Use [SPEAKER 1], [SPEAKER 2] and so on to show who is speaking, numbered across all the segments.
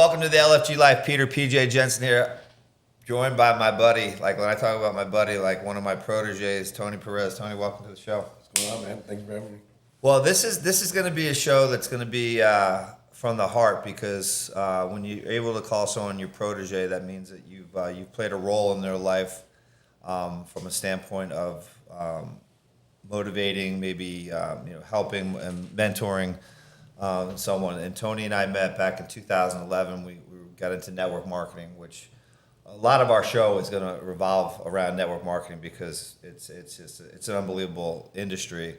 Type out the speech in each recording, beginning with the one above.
[SPEAKER 1] welcome to the LFG Life. Peter PJ Jensen here, joined by my buddy. Like when I talk about my buddy, like one of my proteges, Tony Perez. Tony, welcome to the show.
[SPEAKER 2] What's going on, man? Thank you for having me.
[SPEAKER 1] Well, this is going to be a show that's going to be from the heart because when you're able to call someone your protege, that means that you've played a role in their life from a standpoint of motivating, maybe helping and mentoring someone. And Tony and I met back in 2011. We got into network marketing, which a lot of our show is going to revolve around network marketing because it's an unbelievable industry.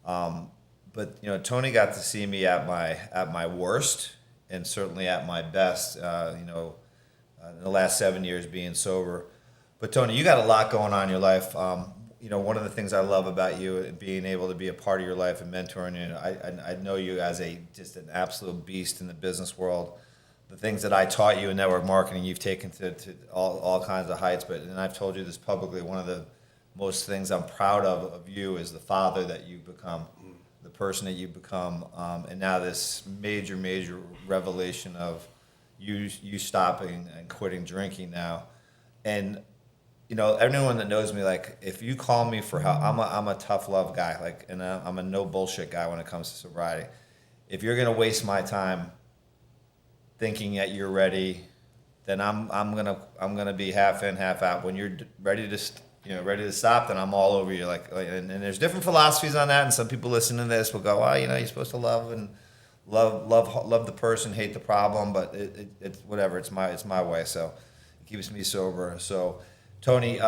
[SPEAKER 1] But Tony got to see me at my worst and certainly at my best. In the last 7 years being sober. But Tony, you got a lot going on in your life. One of the things I love about you and being able to be a part of your life and mentoring you. I know you as just an absolute beast in the business world. The things that I taught you in network marketing, you've taken to all kinds of heights. And I've told you this publicly. One of the most things I'm proud of you is the father that you've become, the person that you've become, and now this major revelation of you stopping and quitting drinking now. And everyone that knows me, like, if you call me for help, I'm a tough love guy, like, and I'm a no bullshit guy when it comes to sobriety. If you're gonna waste my time thinking that you're ready, then I'm gonna be half in, half out. When you're ready to stop, then I'm all over you. And there's different philosophies on that, and some people listening to this will go, oh, you're supposed to love the person, hate the problem, but it's whatever. It's my way, so it keeps me sober. So. Tony,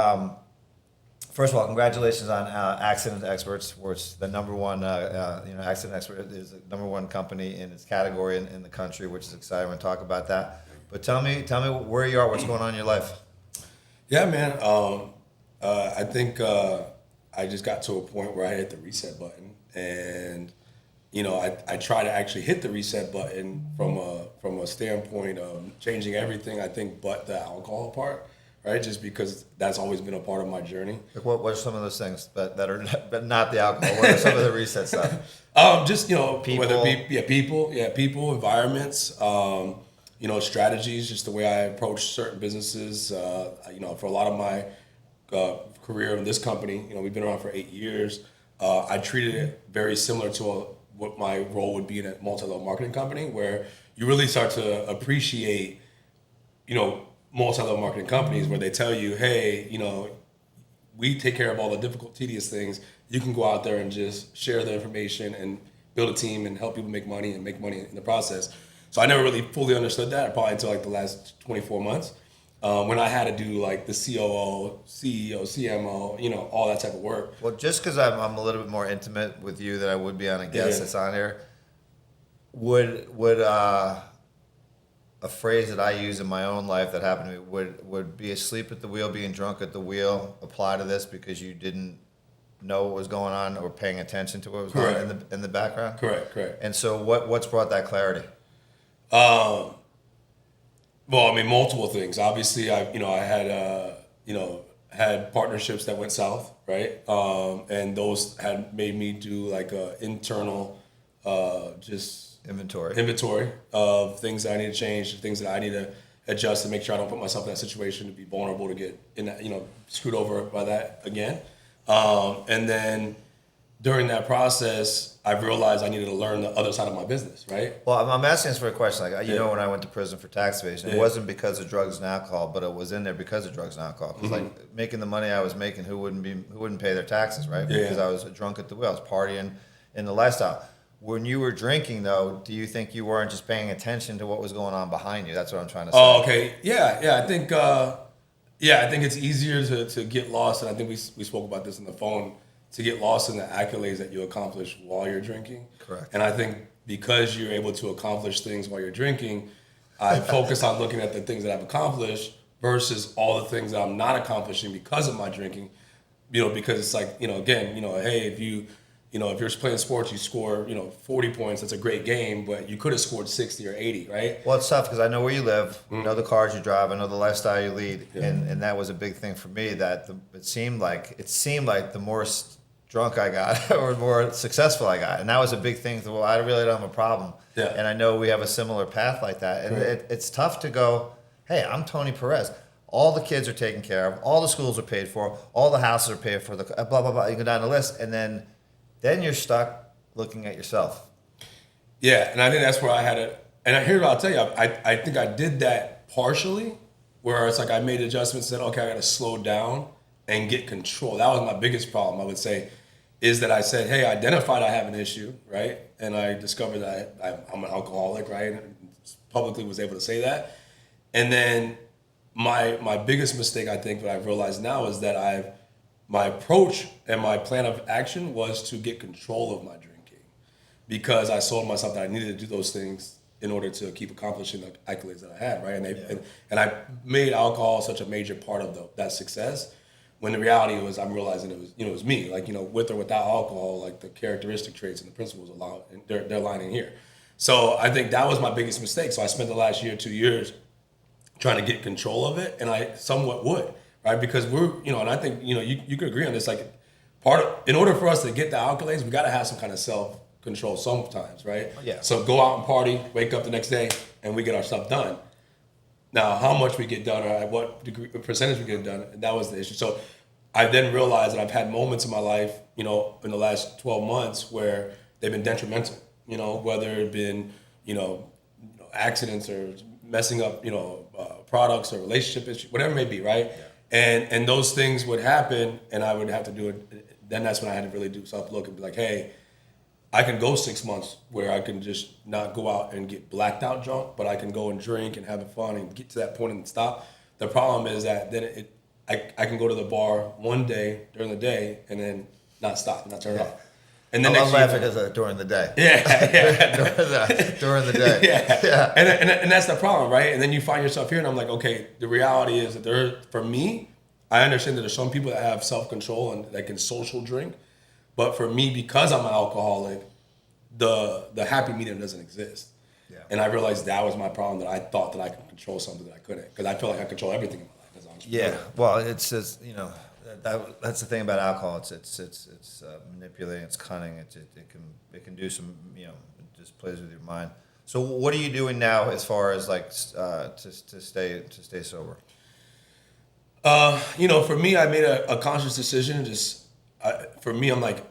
[SPEAKER 1] first of all, congratulations on Accident Experts, where it's the number one. Accident Expert is the number one company in its category in the country, which is exciting. We're going to talk about that. But tell me where you are, what's going on in your life.
[SPEAKER 2] Yeah, man. I think I just got to a point where I hit the reset button, and I try to actually hit the reset button from a standpoint of changing everything. I think, but the alcohol part. Right, just because that's always been a part of my journey.
[SPEAKER 1] Like what are some of those things that are but not the alcohol? What are some of the reset stuff?
[SPEAKER 2] People. Whether it be people, environments, strategies, just the way I approach certain businesses. For a lot of my career in this company, we've been around for 8 years. I treated it very similar to what my role would be in a multi-level marketing company, where you really start to appreciate, multi-level marketing companies where they tell you, hey, we take care of all the difficult, tedious things. You can go out there and just share the information and build a team and help people make money and make money in the process. So I never really fully understood that, probably until like the last 24 months when I had to do like the COO, CEO, CMO, all that type of work.
[SPEAKER 1] Well, just because I'm a little bit more intimate with you than I would be on a guest that's on here, would a phrase that I use in my own life that happened to me would be asleep at the wheel, being drunk at the wheel apply to this because you didn't know what was going on or paying attention to what was going on in the background?
[SPEAKER 2] Correct.
[SPEAKER 1] And so what's brought that clarity?
[SPEAKER 2] Multiple things. Obviously, I had partnerships that went south, right? And those had made me do like a internal inventory of things that I need to change, things that I need to adjust to make sure I don't put myself in that situation to be vulnerable to get in that, screwed over by that again. And then during that process, I realized I needed to learn the other side of my business, right?
[SPEAKER 1] Well, I'm asking this for a question. Like, when I went to prison for tax evasion, it wasn't because of drugs and alcohol, but it was in there because of drugs and alcohol. Because like making the money I was making, who wouldn't pay their taxes, right? Because I was drunk at the wheel, I was partying in the lifestyle. When you were drinking, though, do you think you weren't just paying attention to what was going on behind you? That's what I'm trying to say.
[SPEAKER 2] Oh, okay. Yeah. I think it's easier to get lost, and I think we spoke about this on the phone, to get lost in the accolades that you accomplish while you're drinking.
[SPEAKER 1] Correct.
[SPEAKER 2] And I think because you're able to accomplish things while you're drinking, I focus on looking at the things that I've accomplished versus all the things that I'm not accomplishing because of my drinking. Because it's like, hey, if you're playing sports, you score, 40 points, that's a great game, but you could have scored 60 or 80, right?
[SPEAKER 1] Well, it's tough because I know where you live, I know the cars you drive, I know the lifestyle you lead, and that was a big thing for me, that it seemed like the more drunk I got or the more successful I got. And that was a big thing. Well, I really don't have a problem.
[SPEAKER 2] Yeah.
[SPEAKER 1] And I know we have a similar path like that. And it's tough to go, hey, I'm Tony Perez. All the kids are taken care of. All the schools are paid for. All the houses are paid for. The blah, blah, blah. You go down the list. And then you're stuck looking at yourself.
[SPEAKER 2] Yeah, and I think that's where I had it. And here's what I'll tell you. I think I did that partially, where it's like I made adjustments and said, okay, I got to slow down and get control. That was my biggest problem, I would say, is that I said, hey, I identified I have an issue, right? And I discovered that I'm an alcoholic, right? And publicly was able to say that. And then my biggest mistake, I think, that I've realized now is that my approach and my plan of action was to get control of my drinking, because I sold myself that I needed to do those things in order to keep accomplishing the accolades that I had, right? And I made alcohol such a major part of that success, when the reality was I'm realizing it was me, like, with or without alcohol, like the characteristic traits and the principles they're lining here. So I think that was my biggest mistake. So I spent the last 2 years trying to get control of it, and I somewhat would, right? Because and I think, you could agree on this, like in order for us to get the accolades, we got to have some kind of self-control sometimes, right?
[SPEAKER 1] Yeah.
[SPEAKER 2] So go out and party, wake up the next day, and we get our stuff done. Now, how much we get done or at what degree, percentage we get done, that was the issue. So I then realized that I've had moments in my life, in the last 12 months where they've been detrimental, whether it been, accidents or messing up, products or relationship issues, whatever it may be, right? Yeah. And those things would happen, and I would have to do it. Then that's when I had to really do self-look and be like, hey, I can go 6 months where I can just not go out and get blacked out drunk, but I can go and drink and have fun and get to that point and stop. The problem is that then I can go to the bar one day during the day and then not stop, not turn it off. And then
[SPEAKER 1] I'm laughing because during the day.
[SPEAKER 2] Yeah.
[SPEAKER 1] during the day.
[SPEAKER 2] Yeah. And that's the problem, right? And then you find yourself here, and I'm like, okay, the reality is that for me, I understand that there's some people that have self-control and that can social drink. But for me, because I'm an alcoholic, the happy medium doesn't exist. Yeah. And I realized that was my problem, that I thought that I could control something that I couldn't, because I feel like I control everything in my life as an entrepreneur.
[SPEAKER 1] Yeah, well, it's just, that's the thing about alcohol. It's manipulating, it's cunning. It can do some, it just plays with your mind. So what are you doing now as far as like to stay sober?
[SPEAKER 2] For me, I made a conscious decision. For me, I'm like,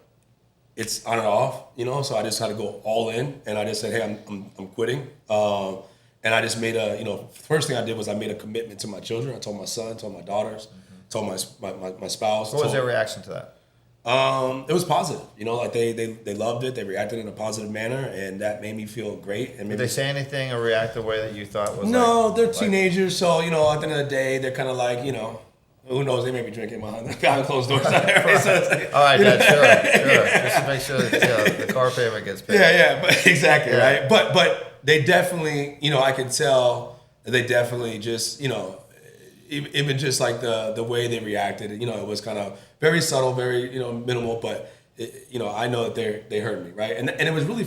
[SPEAKER 2] it's on and off, so I just had to go all in, and I just said, hey, I'm quitting. And I just made first thing I did was I made a commitment to my children. I told my son, told my daughters, told my spouse.
[SPEAKER 1] What was their reaction to that?
[SPEAKER 2] It was positive, like they loved it. They reacted in a positive manner, and that made me feel great. And
[SPEAKER 1] did they say anything or react the way that you thought was?
[SPEAKER 2] No, they're teenagers, so at the end of the day, they're kind of like, who knows? They may be drinking behind closed doors. All right,
[SPEAKER 1] Dad, sure. Just to make sure that the car payment gets paid.
[SPEAKER 2] Yeah, but exactly, yeah. Right. But they definitely, I could tell they definitely just, even just like the way they reacted, it was kind of very subtle, very, minimal, but I know that they heard me, right? And it was really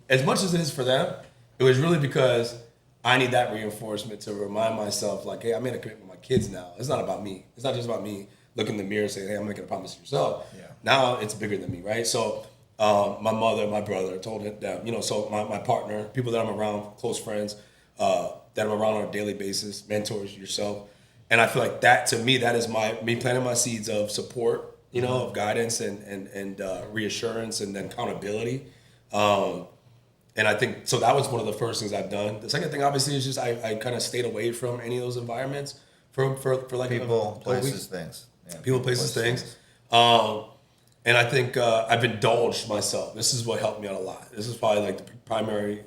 [SPEAKER 2] as much as it is for them, it was really because I need that reinforcement to remind myself, like, hey, I made a commitment with my kids now. It's not about me. It's not just about me looking in the mirror and saying, hey, I'm making a promise to yourself. Yeah. Now it's bigger than me, right? So my mother, my brother told him that, so my partner, people that I'm around, close friends, that I'm around on a daily basis, mentors, yourself. And I feel like that, to me, that is me planting my seeds of support, of guidance and reassurance and then accountability. And I think, so that was one of the first things I've done. The second thing, obviously, is just I kind of stayed away from any of those environments for like
[SPEAKER 1] people, places, things.
[SPEAKER 2] Yeah, people, places, things. And I think I've indulged myself. This is what helped me out a lot. This is probably like the primary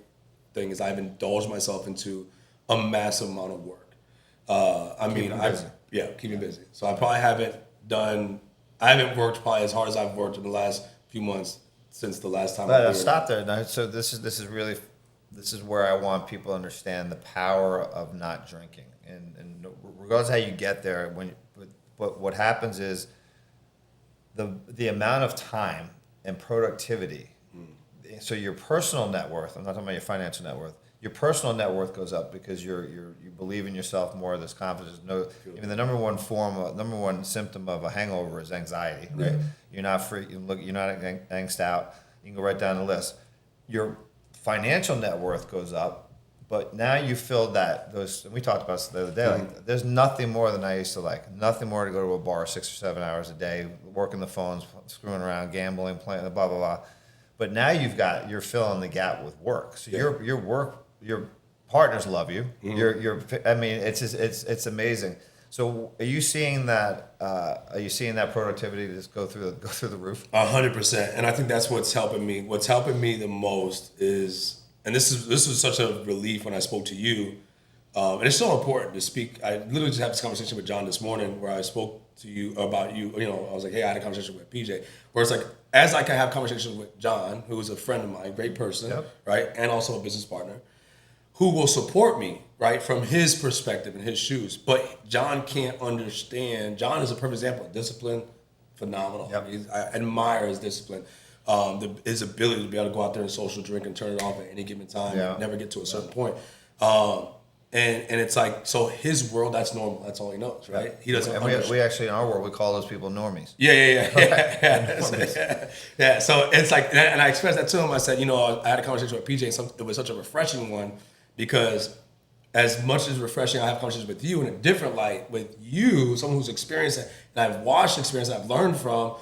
[SPEAKER 2] thing, is I've indulged myself into a massive amount of work. Keep me busy. So I probably I haven't worked probably as hard as I've worked in the last few months since the last time.
[SPEAKER 1] Stop there. Now, so this is where I want people to understand the power of not drinking, and regardless of how you get there, what happens is the amount of time and productivity. So your personal net worth, I'm not talking about your financial net worth, your personal net worth goes up because you believe in yourself more. There's confidence. The number one symptom of a hangover is anxiety, right? You're not free. You're not angst out. You can go right down the list. Your financial net worth goes up, but now you filled those. And we talked about this the other day. Like, there's nothing more than I used to like. Nothing more to go to a bar 6 or 7 hours a day, working the phones, screwing around, gambling, playing, blah blah blah. But now you're filling the gap with work. So your partners love you. It's amazing. So are you seeing that? Are you seeing that productivity just go through the roof?
[SPEAKER 2] 100%. And I think that's what's helping me. What's helping me the most is, and this was such a relief when I spoke to you. And it's so important to speak. I literally just had this conversation with John this morning where I spoke to you about you. You know, I was like, hey, I had a conversation with PJ. Where it's like, as I can have conversations with John, who is a friend of mine, great person, right, and also a business partner, who will support me, right, from his perspective and his shoes. But John can't understand. John is a perfect example of discipline, phenomenal. I admire his discipline. His ability to be able to go out there and social drink and turn it off at any given time, never get to a certain point. And it's like, so his world, that's normal. That's all he knows, right? He doesn't understand.
[SPEAKER 1] We actually, in our world, we call those people normies.
[SPEAKER 2] Yeah. So it's like, and I expressed that to him. I said, you know, I had a conversation with PJ, and it was such a refreshing one because as much as refreshing, I have conversations with you in a different light, with you, someone who's experienced it, and I've watched experience, I've learned from.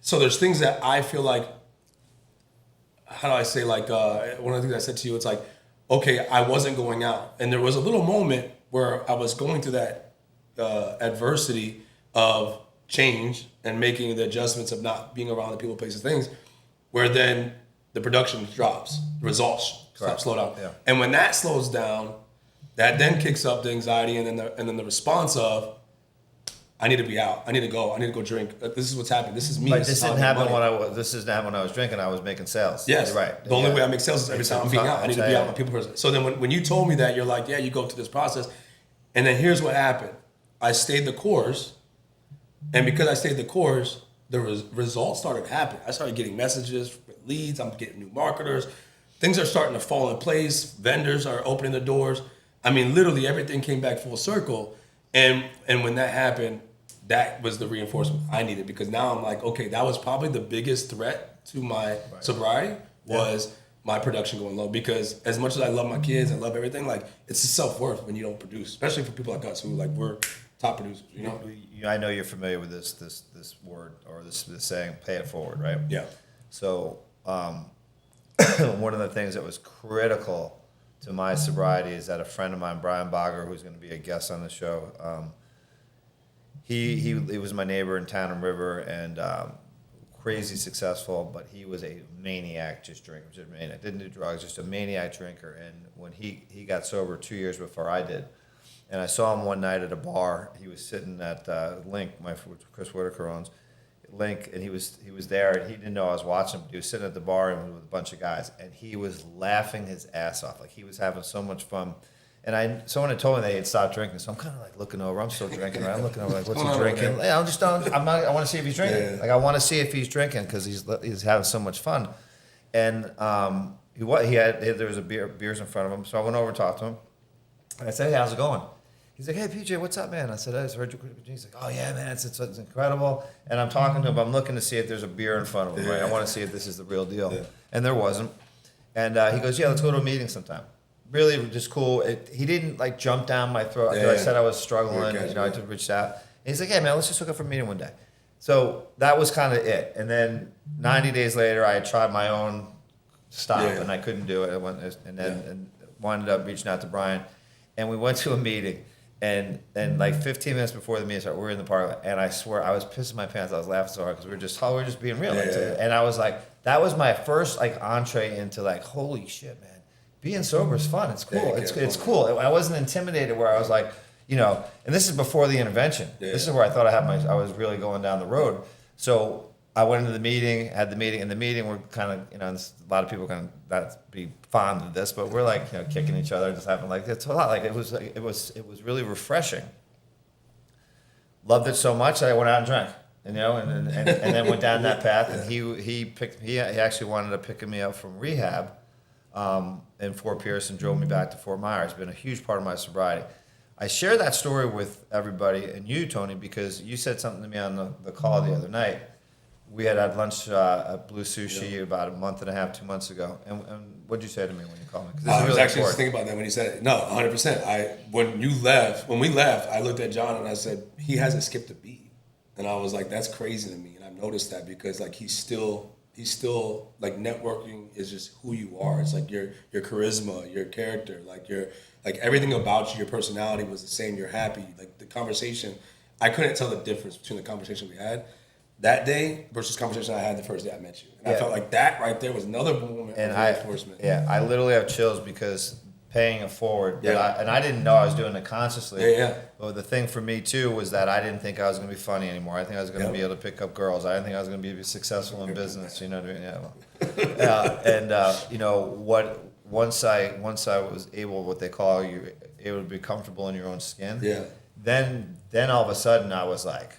[SPEAKER 2] So there's things that I feel like, how do I say, like, one of the things I said to you, it's like, okay, I wasn't going out. And there was a little moment where I was going through that adversity of change and making the adjustments of not being around the people, places, things, where then the production drops, the results slow down. Yeah. And when that slows down, that then kicks up the anxiety and then the response of, I need to be out. I need to go drink. This is what's happening. This is me.
[SPEAKER 1] Like this didn't happen when I was drinking. I was making sales.
[SPEAKER 2] Yes,
[SPEAKER 1] you're right.
[SPEAKER 2] The only way I make sales is every time I'm being out. I need to be out with people person. So then when you told me that, you're like, yeah, you go through this process, and then here's what happened. I stayed the course, and because I stayed the course, the results started happening. I started getting messages, leads. I'm getting new marketers. Things are starting to fall in place. Vendors are opening the doors. I mean, literally everything came back full circle, and when that happened, that was the reinforcement I needed, because now I'm like, okay, that was probably the biggest threat to my sobriety was my production going low. Because as much as I love my kids and love everything, like it's a self-worth when you don't produce, especially for people like us who like we're top producers. You know,
[SPEAKER 1] I know you're familiar with this word or this saying, pay it forward, right?
[SPEAKER 2] Yeah. So
[SPEAKER 1] one of the things that was critical to my sobriety is that a friend of mine, Brian Bogger, who's going to be a guest on the show. He was my neighbor in Town and River, and crazy successful, but he was a maniac, just drinking, just maniac. Didn't do drugs, just a maniac drinker. And when he got sober 2 years before I did, and I saw him one night at a bar. He was sitting at Link, Chris Whitaker owns Link, and he was there, and he didn't know I was watching him. But he was sitting at the bar and with a bunch of guys, and he was laughing his ass off, like he was having so much fun. And someone had told me they had stopped drinking, so I'm kind of like looking over. I'm still drinking, right? I'm looking over like, what's he drinking? Yeah, I want to see if he's drinking. Yeah. Like I want to see if he's drinking because he's having so much fun. And there was beers in front of him, so I went over and talked to him. And I said, hey, how's it going? He's like, hey, PJ, what's up, man? I said, I just heard you. He's like, oh yeah, man, it's incredible. And I'm talking to him. I'm looking to see if there's a beer in front of him, right? I want to see if this is the real deal. Yeah. And there wasn't. And he goes, yeah, let's go to a meeting sometime. Really just cool. He didn't like jump down my throat. Yeah. I said I was struggling. I just reached out. And he's like, "Hey man, let's just hook up for a meeting one day." So that was kind of it. And then 90 days later, I tried my own stop, and I couldn't do it. And wound up reaching out to Brian, and we went to a meeting. And like 15 minutes before the meeting started, we were in the parking lot, and I swear I was pissing my pants. I was laughing so hard because we were just being real. And I was like, that was my first like entree into like, holy shit, man. Being sober is fun. It's cool. It's cool. I wasn't intimidated where I was like, and this is before the intervention. Yeah. This is where I thought I was really going down the road. So I went into the meeting, had the meeting. In the meeting, we're kind of, a lot of people kind of not be fond of this, but we're like, kicking each other, just having like, it's a lot. Like it was really refreshing. Loved it so much that I went out and drank, and then went down that path. And he actually wanted to pick me up from rehab. in Fort Pierce and drove me back to Fort Myers. It's been a huge part of my sobriety. I share that story with everybody, and you, Tony, because you said something to me on the call the other night. We had lunch at Blue Sushi about a month and a half, 2 months ago. And what did you say to me when you called me? 'Cause this
[SPEAKER 2] I
[SPEAKER 1] is
[SPEAKER 2] was
[SPEAKER 1] really
[SPEAKER 2] actually just
[SPEAKER 1] important.
[SPEAKER 2] thinking about that when you said it. No, 100%. When we left, I looked at John and I said, he hasn't skipped a beat. And I was like, that's crazy to me. And I've noticed that because like he's still like networking is just who you are. It's like your charisma, your character, like everything about you, your personality was the same. You're happy. Like the conversation, I couldn't tell the difference between the conversation we had that day versus the conversation I had the first day I met you. And I felt like that right there was another moment of reinforcement.
[SPEAKER 1] I literally have chills because paying it forward. But I didn't know I was doing it consciously. But the thing for me too was that I didn't think I was going to be funny anymore. I think I was going to be able to pick up girls. I didn't think I was going to be successful in business. You know what I mean? You know what? Once I was able, what they call you, able to be comfortable in your own skin. Then all of a sudden I was like,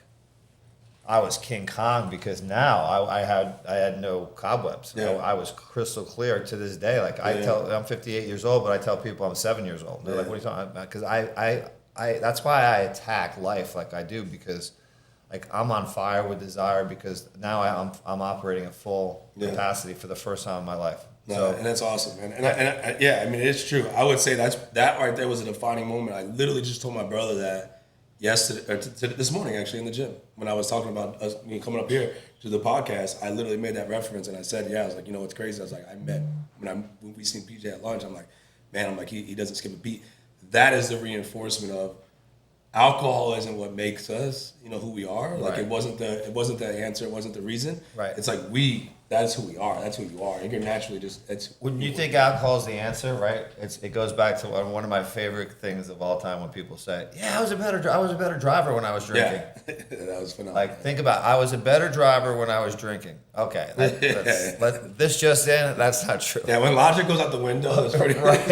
[SPEAKER 1] I was King Kong because now I had no cobwebs. I was crystal clear to this day. Like I'm 58 years old, but I tell people I'm 7 years old. They're like, "What are you talking about?" Because I that's why I attack life like I do, because like I'm on fire with desire, because now I'm operating at full capacity for the first time in my life.
[SPEAKER 2] So, and that's awesome, man. And I mean, it's true. I would say that right there was a defining moment. I literally just told my brother that yesterday, or this morning actually in the gym when I was talking about us coming up here to the podcast. I literally made that reference and I said, I was like, you know what's crazy? I was like, when we seen PJ at lunch, I'm like, man, he doesn't skip a beat. That is the reinforcement of alcohol isn't what makes us, who we are. Like it wasn't the answer, it wasn't the reason.
[SPEAKER 1] Right.
[SPEAKER 2] It's like that's who we are. That's who you are. You're naturally
[SPEAKER 1] When you think alcohol is the answer, right? It goes back to one of my favorite things of all time when people say, "Yeah, I was a better driver when I was drinking."
[SPEAKER 2] Yeah, that was phenomenal.
[SPEAKER 1] Like think about, I was a better driver when I was drinking. Okay, this just in, that's not true.
[SPEAKER 2] Yeah, when logic goes out the window, it's pretty
[SPEAKER 1] right.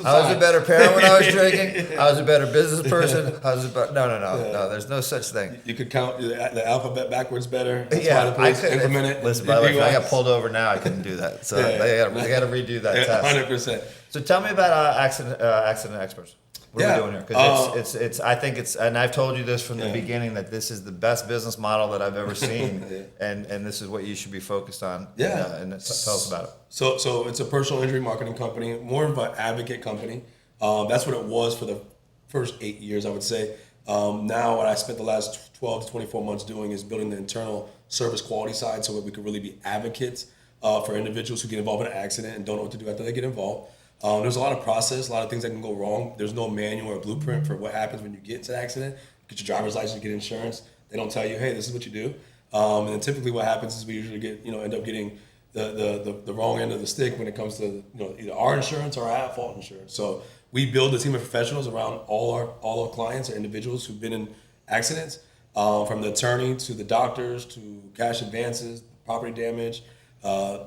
[SPEAKER 1] I was a better parent when I was drinking. I was a better business person. No. There's no such thing.
[SPEAKER 2] You could count the alphabet backwards better. That's
[SPEAKER 1] I could
[SPEAKER 2] implement it.
[SPEAKER 1] Listen, by the way, if I got pulled over now, I couldn't do that. So they got to redo that test.
[SPEAKER 2] 100%.
[SPEAKER 1] So tell me about accident experts. What are we doing here? Because it's I think it's, and I've told you this from the beginning, that this is the best business model that I've ever seen, and this is what you should be focused on. And tell us about it.
[SPEAKER 2] So it's a personal injury marketing company, more of an advocate company. That's what it was for the first 8 years, I would say. Now what I spent the last 12 to 24 months doing is building the internal service quality side so that we could really be advocates for individuals who get involved in an accident and don't know what to do after they get involved. There's a lot of process, a lot of things that can go wrong. There's no manual or blueprint for what happens when you get into an accident. Get your driver's license, get insurance. They don't tell you, hey, this is what you do. And then typically what happens is we usually end up getting the wrong end of the stick when it comes to either our insurance or our at-fault insurance. So we build a team of professionals around all our clients or individuals who've been in accidents, from the attorney to the doctors to cash advances, property damage,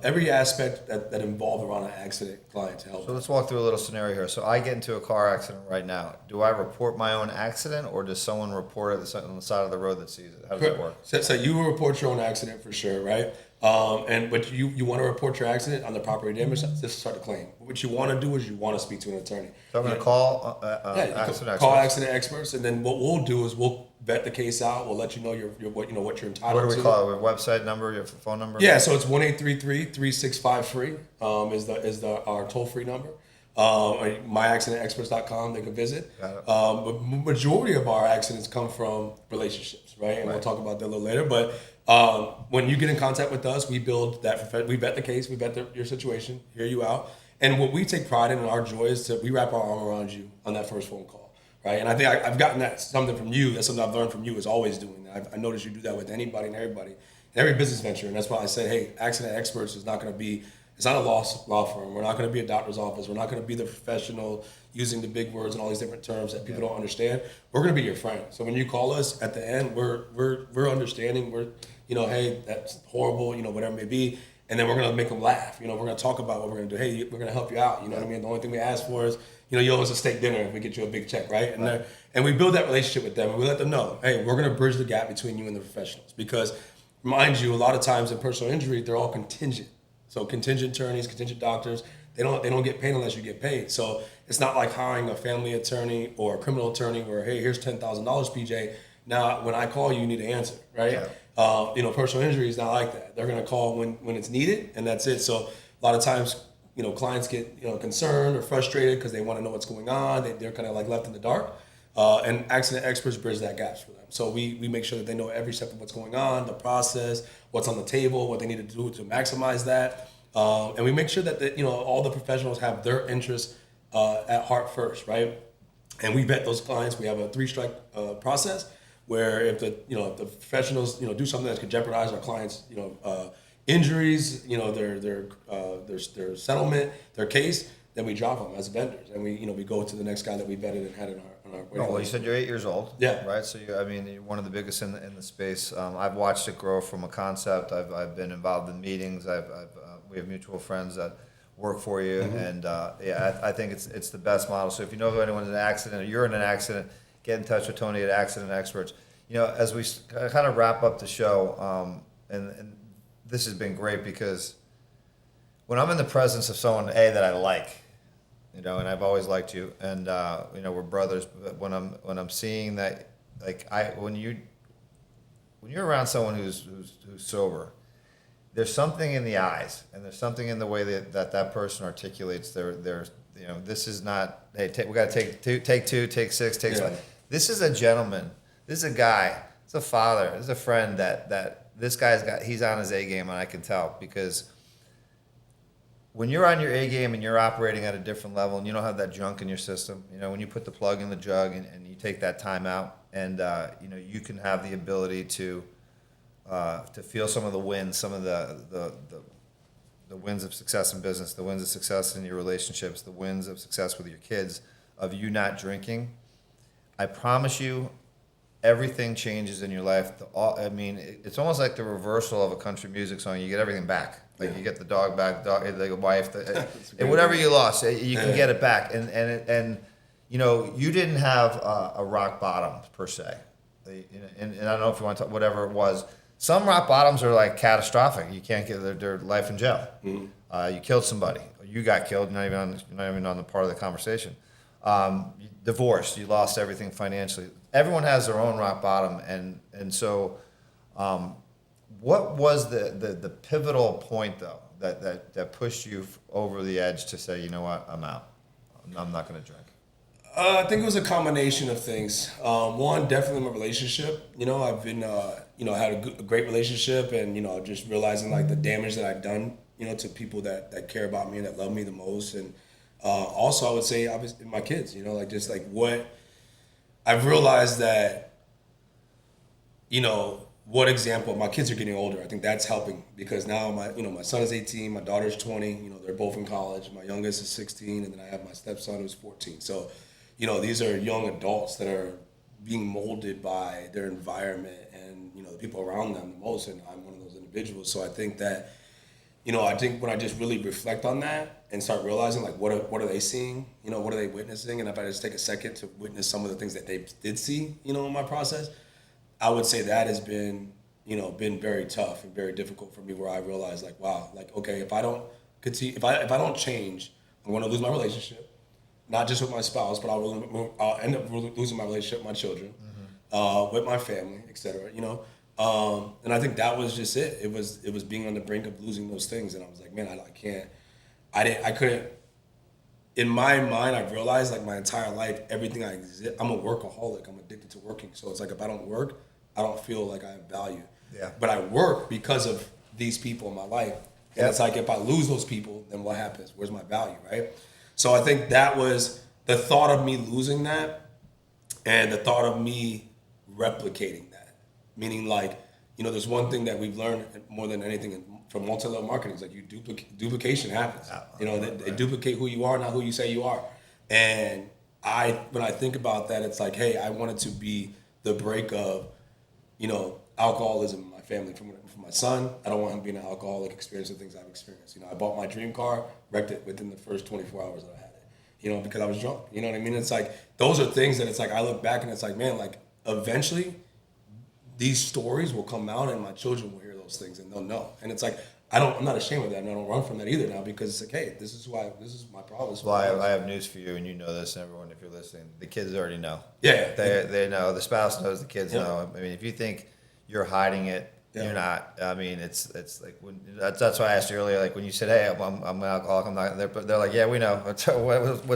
[SPEAKER 2] every aspect that involved around an accident client to help.
[SPEAKER 1] So let's walk through a little scenario here. So I get into a car accident right now. Do I report my own accident, or does someone report it on the side of the road that sees it? How does that work?
[SPEAKER 2] So you will report your own accident for sure, right? But you want to report your accident on the property damage to start a claim. What you want to do is you want to speak to an attorney.
[SPEAKER 1] So I'm going to call accident experts.
[SPEAKER 2] Call accident experts, and then what we'll do is we'll vet the case out. We'll let you know what you're entitled to.
[SPEAKER 1] What do we call it? Your website number, your phone number?
[SPEAKER 2] Yeah, so it's 1-833-365-FREE is our toll-free number. myaccidentexperts.com, they can visit. But majority of our accidents come from relationships, right? And we'll talk about that a little later. But when you get in contact with us, we build that. We vet the case, we vet your situation, hear you out. And what we take pride in and our joy is we wrap our arm around you on that first phone call, right? And I think I've gotten that something from you. That's something I've learned from you, is always doing that. I noticed you do that with anybody and everybody, in every business venture. And that's why I said, hey, Accident Experts is not going to be, it's not a law firm. We're not going to be a doctor's office. We're not going to be the professional using the big words and all these different terms that people don't understand. We're going to be your friend. So when you call us at the end, we're understanding. We're, hey, that's horrible, whatever it may be. And then we're going to make them laugh. We're going to talk about what we're going to do. Hey, we're going to help you out. You know what I mean? The only thing we ask for is, you owe us a steak dinner if we get you a big check, right? And we build that relationship with them, and we let them know, hey, we're going to bridge the gap between you and the professionals. Because, mind you, a lot of times in personal injury, they're all contingent. So contingent attorneys, contingent doctors, They don't get paid unless you get paid. So it's not like hiring a family attorney or a criminal attorney where, hey, here's $10,000, PJ. Now, when I call you, you need to answer, right? Yeah. Personal injury is not like that. They're going to call when it's needed, and that's it. So a lot of times, clients get concerned or frustrated because they want to know what's going on. They're kind of like left in the dark. And accident experts bridge that gap for them. So we make sure that they know every step of what's going on, the process, what's on the table, what they need to do to maximize that. And we make sure that all the professionals have their interests at heart first, right? And we vet those clients. We have a 3-strike process where if the professionals do something that could jeopardize our clients injuries, their settlement, their case, then we drop them as vendors, and we go to the next guy that we vetted and had in our.
[SPEAKER 1] No, well, you said you're 8 years old.
[SPEAKER 2] Yeah.
[SPEAKER 1] Right. So you're one of the biggest in the space. I've watched it grow from a concept. I've been involved in meetings. We have mutual friends that work for you, and I think it's the best model. So if you know of anyone in an accident or you're in an accident, get in touch with Tony at Accident Experts. As we kind of wrap up the show, and this has been great because when I'm in the presence of someone that I like. And I've always liked you, and we're brothers. But when I'm seeing that, when you're around someone who's sober, there's something in the eyes, and there's something in the way that person articulates their this is not, hey, we got to take two, take six, take seven. This is a gentleman. This is a guy. It's a father. It's a friend that this he's on his A game, and I can tell because. When you're on your A game and you're operating at a different level and you don't have that junk in your system, when you put the plug in the jug and you take that time out and, you can have the ability to feel some of the wins, some of the wins of success in business, the wins of success in your relationships, the wins of success with your kids, of you not drinking. I promise you, everything changes in your life. It's almost like the reversal of a country music song. You get everything back. You get the dog back, the wife, and whatever you lost, you can get it back. And you didn't have a rock bottom per se. And I don't know if you want to talk whatever it was. Some rock bottoms are like catastrophic. You can't get their life in jail. Mm-hmm. You killed somebody. You got killed. Not even on the part of the conversation. Divorce. You lost everything financially. Everyone has their own rock bottom, and so. What was the pivotal point though that pushed you over the edge to say, you know what, I'm out. I'm not going to drink.
[SPEAKER 2] I think it was a combination of things. One, definitely my relationship. I've been had a great relationship, and just realizing the damage that I've done to people that care about me and that love me the most, and also I would say obviously my kids. What I've realized that what example, my kids are getting older. I think that's helping because now my son is 18, my daughter's 20, they're both in college. My youngest is 16, and then I have my stepson who's 14. So, these are young adults that are being molded by their environment and, the people around them the most. And I'm one of those individuals. So I think that, I think when I just really reflect on that and start realizing what are they seeing, what are they witnessing? And if I just take a second to witness some of the things that they did see, in my process, I would say that has been, been very tough and very difficult for me. Where I realized, wow, okay, if I don't continue, if I don't change, I'm going to lose my relationship, not just with my spouse, but I'll end up losing my relationship with my children, with my family, etc. And I think that was just it. It was being on the brink of losing those things, and I was like, man, I couldn't. In my mind, I've realized my entire life, everything I exist, I'm a workaholic. I'm addicted to working. So it's if I don't work, I don't feel like I have value.
[SPEAKER 1] Yeah.
[SPEAKER 2] But I work because of these people in my life. And it's if I lose those people, then what happens? Where's my value, right? So I think that was the thought of me losing that and the thought of me replicating that. Meaning there's one thing that we've learned more than anything from multi-level marketing is duplication happens. They duplicate who you are, not who you say you are. And when I think about that, it's hey, I wanted to be the break of, alcoholism in my family. From my son, I don't want him being an alcoholic, experiencing things I've experienced. I bought my dream car, wrecked it within the first 24 hours that I had it, because I was drunk. You know what I mean? It's those are things that I look back and it's man, eventually these stories will come out and my children will hear those those things, and they'll know. And it's like, I'm not ashamed of that, and I don't run from that either now, because it's like, hey, this is my problem.
[SPEAKER 1] Well, I have news for you, and you know this, and everyone, if you're listening, the kids already know.
[SPEAKER 2] Yeah.
[SPEAKER 1] They know. The spouse knows. The kids know. I mean, if you think you're hiding it, you're not. I mean, it's like that's why I asked you earlier. Like when you said, "Hey, I'm an alcoholic," I'm not there, but they're like, "Yeah, we know." What's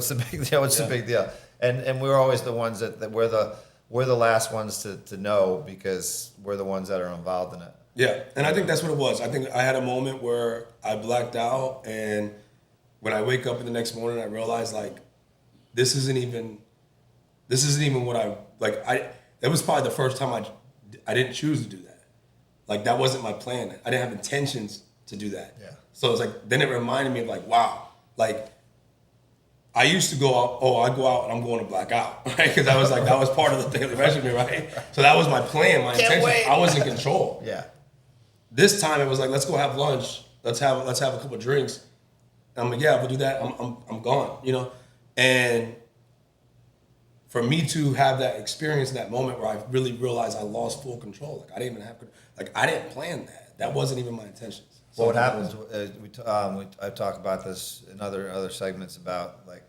[SPEAKER 1] the big deal? What's the big deal? And we're always the ones that we're the last ones to know, because we're the ones that are involved in it.
[SPEAKER 2] Yeah, and I think that's what it was. I think I had a moment where I blacked out, and when I wake up in the next morning, I realized, like, this isn't even what I like. It was probably the first time I didn't choose to do that. Like, that wasn't my plan. I didn't have intentions to do that.
[SPEAKER 1] Yeah.
[SPEAKER 2] So it's like, then it reminded me of, like, wow, like, I used to go out, I go out and I'm going to black out, right? Because that was part of the daily regimen, right? So that was my plan, my intention.
[SPEAKER 1] Wait.
[SPEAKER 2] I was in control.
[SPEAKER 1] Yeah.
[SPEAKER 2] This time it was like, let's go have lunch. Let's have a couple of drinks. And I'm like, yeah, we'll do that. I'm gone, you know? And for me to have that experience in that moment where I really realized I lost full control, like I didn't even have, like I didn't plan that. That wasn't even my intentions. So
[SPEAKER 1] well, what happens? I talk about this in other segments about like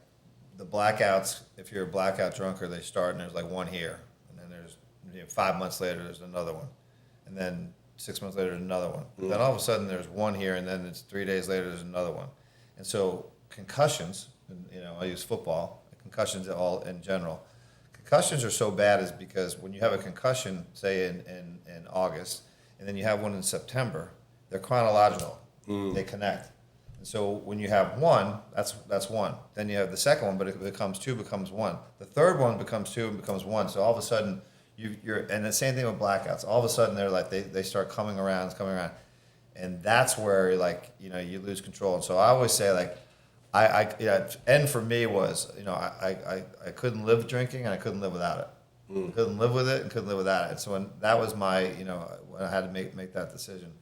[SPEAKER 1] the blackouts. If you're a blackout drunker, they start and there's like one here, and then there's 5 months later there's another one, and then 6 months later there's another one. Mm-hmm. Then all of a sudden there's one here, and then it's 3 days later there's another one. And so concussions, I use football. Concussions all in general. Concussions are so bad is because when you have a concussion, say in August, and then you have one in September, they're chronological. They connect. And so when you have one, that's one. Then you have the second one, but it becomes two, becomes one. The third one becomes two and becomes one. So all of a sudden, you're and the same thing with blackouts. All of a sudden, they're like they start coming around, and that's where like you lose control. And so I always say like, end for me was I couldn't live drinking and I couldn't live without it. Couldn't live with it and couldn't live without it. And so when that was my when I had to make that decision.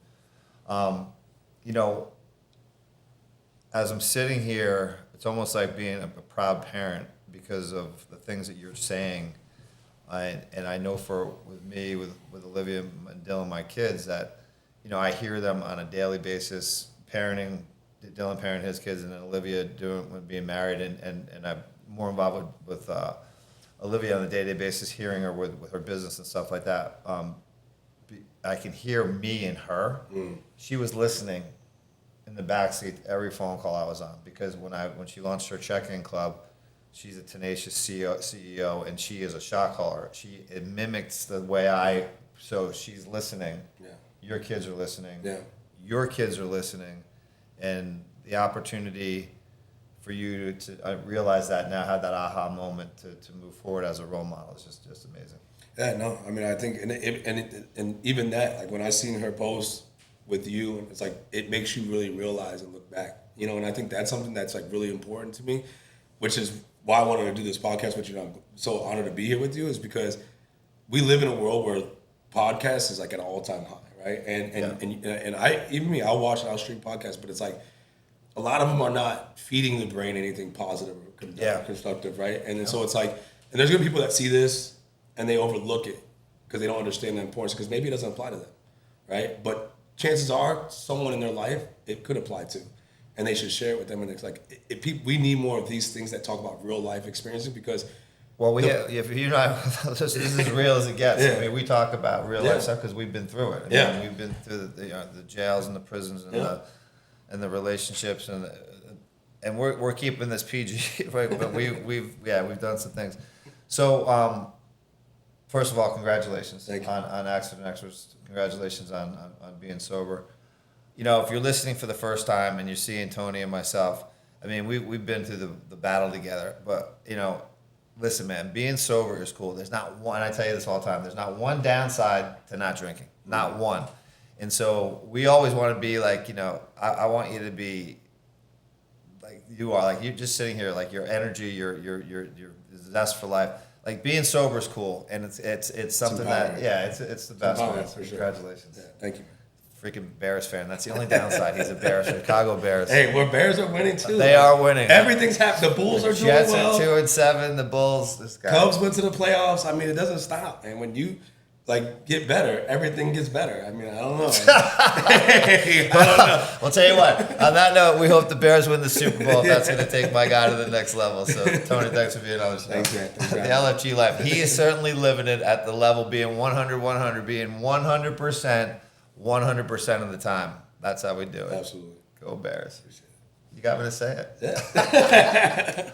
[SPEAKER 1] As I'm sitting here, it's almost like being a proud parent because of the things that you're saying. And I know with me, with Olivia and Dylan, my kids, that I hear them on a daily basis parenting. Dylan parenting his kids, and then Olivia being married, and I'm more involved with Olivia on a day-to-day basis, hearing her with her business and stuff like that. I can hear me and her. She was listening in the backseat to every phone call I was on, because when she launched her check-in club, she's a tenacious CEO, and she is a shot caller. It mimics the way so she's listening. Yeah. Your kids are listening. Yeah. Your kids are listening. And the opportunity for you to realize that now, have that aha moment to move forward as a role model is just amazing.
[SPEAKER 2] Yeah, no, I mean, I think, and even that, like when I seen her post with you, it's like, it makes you really realize and look back, and I think that's something that's like really important to me, which is why I wanted to do this podcast with you. I'm so honored to be here with you, is because we live in a world where podcasts is like at an all-time high. Right, and I'll watch and I'll stream podcasts, but it's like a lot of them are not feeding the brain anything positive or constructive, right? And so it's like, and there's gonna be people that see this and they overlook it because they don't understand the importance, because maybe it doesn't apply to them, right? But chances are, someone in their life it could apply to, and they should share it with them. And it's like, we need more of these things that talk about real life experiences, because. Well,
[SPEAKER 1] if you're not, this is as real as it gets. Yeah. I mean, we talk about real life stuff because we've been through it. I mean, we've been through the jails and the prisons and the relationships, and we're keeping this PG, right? But we've done some things. So, first of all, congratulations on Accident Experts. Congratulations on being sober. If you're listening for the first time and you're seeing Tony and myself, I mean, we've been through the battle together, but listen, man, being sober is cool. There's not one, I tell you this all the time, there's not one downside to not drinking. Not one. And so we always want to be like, I want you to be like you are. Like, you're just sitting here, like your energy, your zest for life. Like, being sober is cool. And it's something it's the best, man.
[SPEAKER 2] For sure.
[SPEAKER 1] Congratulations.
[SPEAKER 2] Yeah, thank you.
[SPEAKER 1] Freaking Bears fan. That's the only downside. He's a Bears, Chicago Bears.
[SPEAKER 2] Hey, Bears are winning too.
[SPEAKER 1] They are winning.
[SPEAKER 2] Everything's happening. The Bulls are doing well.
[SPEAKER 1] Jets are 2-7. The Bulls.
[SPEAKER 2] Cubs went to the playoffs. I mean, it doesn't stop. And when you, like get better. Everything gets better. I mean, I don't know. I don't know.
[SPEAKER 1] Well, tell you what. On that note, we hope the Bears win the Super Bowl. That's going to take my guy to the next level. So, Tony, thanks for being on the show.
[SPEAKER 2] Thanks, man.
[SPEAKER 1] The LFG life. He is certainly living it at the level, being 100, being 100% of the time. That's how we do it.
[SPEAKER 2] Absolutely.
[SPEAKER 1] Go Bears. You got me to say it?
[SPEAKER 2] Yeah.